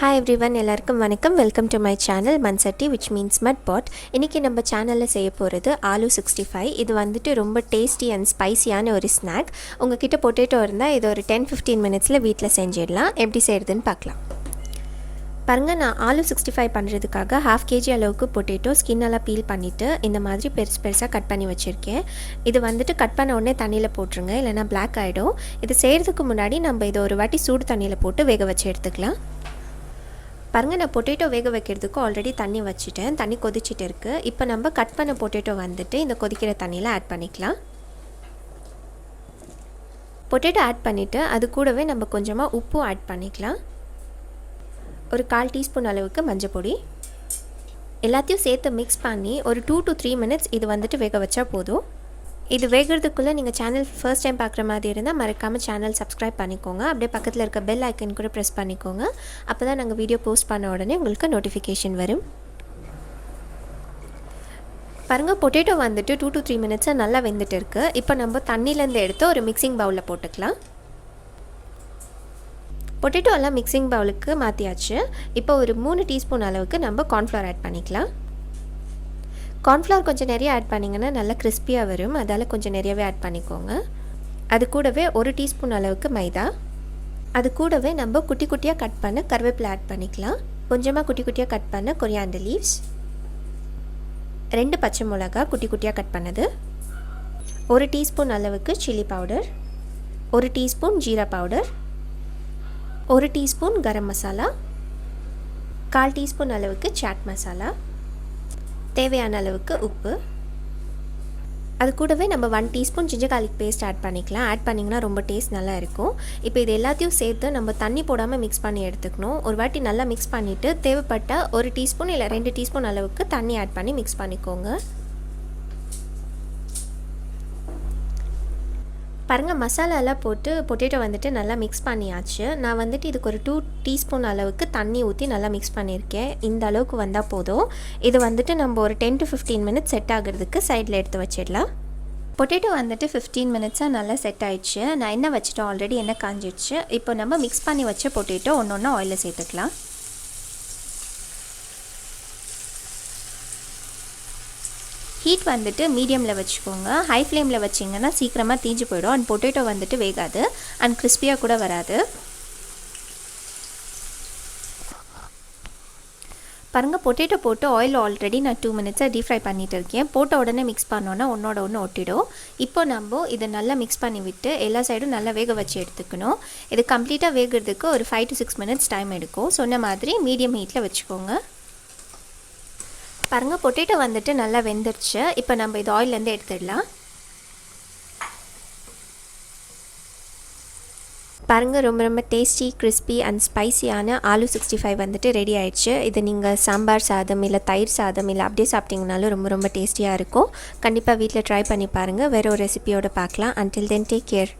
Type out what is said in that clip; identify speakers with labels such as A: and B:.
A: Hi everyone, எல்லாருக்கும் வணக்கம். Welcome to my channel Satti, which means mud pot. இன்னைக்கு நம்ம சேனல்ல செய்ய போறது aloo 65. இது வந்துட்டு ரொம்ப டேஸ்டி and ஸ்பைசியான ஒரு ஸ்நாக். உங்ககிட்ட பொட்டேட்டோ இருந்தா இது ஒரு 10-15 மினிட்ஸ்ல வீட்ல செஞ்சிடலாம். எப்படி செய்யறதுன்னு பார்க்கலாம். பாருங்க, நான் aloo 65 பண்றதுக்காக 1/2 kg அளவுக்கு பொட்டேட்டோ ஸ்கின் எல்லாம் பீல் பண்ணிட்டு இந்த மாதிரி பெருசா கட் பண்ணி வச்சிருக்கேன். இது வந்துட்டு கட் பண்ண உடனே தண்ணியில போட்டுருங்க, இல்லனா black ஆயிடும். இது செய்யறதுக்கு முன்னாடி நம்ம இத ஒரு வாட்டி சூடு தண்ணியில போட்டு வேக வச்சு எடுத்துக்கலாம். பாருங்க, நான் பொட்டேட்டோ வேக வைக்கிறதுக்கு ஆல்ரெடி தண்ணி வச்சிட்டேன். தண்ணி கொதிச்சிட்டு இருக்கு. இப்போ நம்ம கட் பண்ண பொட்டேட்டோ வந்துட்டு இந்த கொதிக்கிற தண்ணியில் ஆட் பண்ணிக்கலாம். பொட்டேட்டோ ஆட் பண்ணிவிட்டு அது கூடவே நம்ம கொஞ்சமாக உப்பு ஆட் பண்ணிக்கலாம். ஒரு 1/4 டீஸ்பூன் அளவுக்கு மஞ்சள் பொடி. எல்லாத்தையும் சேர்த்து மிக்ஸ் பண்ணி ஒரு 2 to 3 மினிட்ஸ் இது வந்துட்டு வேக வச்சா போதும். இது வேகிறதுக்குள்ளே நீங்கள் சேனல் ஃபர்ஸ்ட் டைம் பார்க்குற மாதிரி இருந்தால் மறக்காமல் சேனல் சப்ஸ்கிரைப் பண்ணிக்கோங்க. அப்படியே பக்கத்தில் இருக்க பெல் ஐக்கன் கூட ப்ரெஸ் பண்ணிக்கோங்க. அப்போ தான் நாங்கள் வீடியோ போஸ்ட் பண்ண உடனே உங்களுக்கு நோட்டிஃபிகேஷன் வரும். பாருங்கள், பொட்டேட்டோ வந்துட்டு 2 to 3 மினிட்ஸாக நல்லா வெந்துட்டு இருக்குது. இப்போ நம்ம தண்ணியிலேருந்து எடுத்து ஒரு மிக்சிங் பவுலில் போட்டுக்கலாம். பொட்டேட்டோ எல்லாம் மிக்சிங் பவுலுக்கு மாற்றியாச்சு. இப்போ ஒரு 3 டீஸ்பூன் அளவுக்கு நம்ம கார்ன்ஃப்ளவர் ஆட் பண்ணிக்கலாம். கார்ன்ஃப்ளவர் கொஞ்சம் நிறைய ஆட் பண்ணிங்கன்னா நல்லா கிறிஸ்பியாக வரும். அதால் கொஞ்சம் நிறையவே ஆட் பண்ணிக்கோங்க. அது கூடவே 1 டீஸ்பூன் அளவுக்கு மைதா. அது கூடவே நம்ம குட்டி குட்டியாக கட் பண்ண கருவேப்பிலை ஆட் பண்ணிக்கலாம். கொஞ்சமாக குட்டி குட்டியாக கட் பண்ண கொரியாண்டர் லீவ்ஸ், 2 பச்சை மிளகாய் குட்டி குட்டியாக கட் பண்ணது, 1 டீஸ்பூன் அளவுக்கு chilli powder, 1 teaspoon jeera powder, 1 teaspoon garam masala, 1/4 teaspoon அளவுக்கு சாட் மசாலா, தேவையான அளவுக்கு உப்பு. அது கூடவே நம்ம 1 teaspoon ginger garlic paste add பண்ணிக்கலாம். ஆட் பண்ணிங்கன்னா ரொம்ப டேஸ்ட் நல்லா இருக்கும். இப்போ இது எல்லாத்தையும் சேர்த்து நம்ம தண்ணி போடாமல் மிக்ஸ் பண்ணி எடுத்துக்கணும். ஒரு வாட்டி நல்லா மிக்ஸ் பண்ணிவிட்டு தேவைப்பட்ட 1 டீஸ்பூன் இல்லை 2 டீஸ்பூன் அளவுக்கு தண்ணி ஆட் பண்ணி மிக்ஸ் பண்ணிக்கோங்க. பாருங்கள், மசாலாலாம் போட்டு பொட்டேட்டோ வந்துட்டு நல்லா மிக்ஸ் பண்ணியாச்சு. நான் வந்துட்டு இதுக்கு ஒரு 2 டீஸ்பூன் அளவுக்கு தண்ணி ஊற்றி நல்லா மிக்ஸ் பண்ணியிருக்கேன். இந்த அளவுக்கு வந்தால் போதும். இது வந்துட்டு நம்ம ஒரு 10 to 15 மினிட்ஸ் செட் ஆகிறதுக்கு சைடில் எடுத்து வச்சிடலாம். பொட்டேட்டோ வந்துட்டு 15 மினிட்ஸாக நல்லா செட் ஆயிடுச்சு. நான் எண்ணெய் வச்சுட்டேன், ஆல்ரெடி எண்ணெய் காஞ்சிடுச்சு. இப்போ நம்ம மிக்ஸ் பண்ணி வச்ச பொட்டேட்டோ ஒன்று ஒன்று ஆயிலில் சேர்த்துக்கலாம். ஹீட் வந்துட்டு மீடியமில் வச்சுக்கோங்க. ஹை ஃப்ளேமில் வச்சிங்கன்னா சீக்கிரமாக தீஞ்சு போயிடும். அண்ட் பொட்டேட்டோ வந்துட்டு வேகாது அண்ட் கிறிஸ்பியாக கூட வராது. பாருங்கள், பொட்டேட்டோ போட்டு ஆயில் ஆல்ரெடி நான் 2 மினிட்ஸாக டீப் ஃப்ரை பண்ணிகிட்டு இருக்கேன். போட்ட உடனே மிக்ஸ் பண்ணோன்னா ஒன்றோட ஒன்று ஒட்டிடும். இப்போ நம்ம இதை நல்லா மிக்ஸ் பண்ணி விட்டு எல்லா சைடும் நல்லா வேக வச்சு எடுத்துக்கணும். இது கம்ப்ளீட்டாக வேகிறதுக்கு ஒரு 5 to 6 மினிட்ஸ் டைம் எடுக்கும். சொன்ன மாதிரி மீடியம் ஹீட்டில் வச்சுக்கோங்க. பாருங்கள், பொட்டேட்டோ வந்துட்டு நல்லா வெந்துருச்சு. இப்போ நம்ம இது ஆயிலேருந்து எடுத்துடலாம். பாருங்கள், ரொம்ப ரொம்ப டேஸ்டி, கிறிஸ்பி அண்ட் ஸ்பைசியான aloo 65 வந்துட்டு ரெடி ஆயிடுச்சு. இது நீங்கள் சாம்பார் சாதம் இல்லை தயிர் சாதம் இல்லை அப்படியே சாப்பிட்டிங்கனாலும் ரொம்ப ரொம்ப டேஸ்டியாக இருக்கும். கண்டிப்பாக வீட்டில் ட்ரை பண்ணி பாருங்கள். வேறு ஒரு ரெசிபியோடு பார்க்கலாம். until then take care.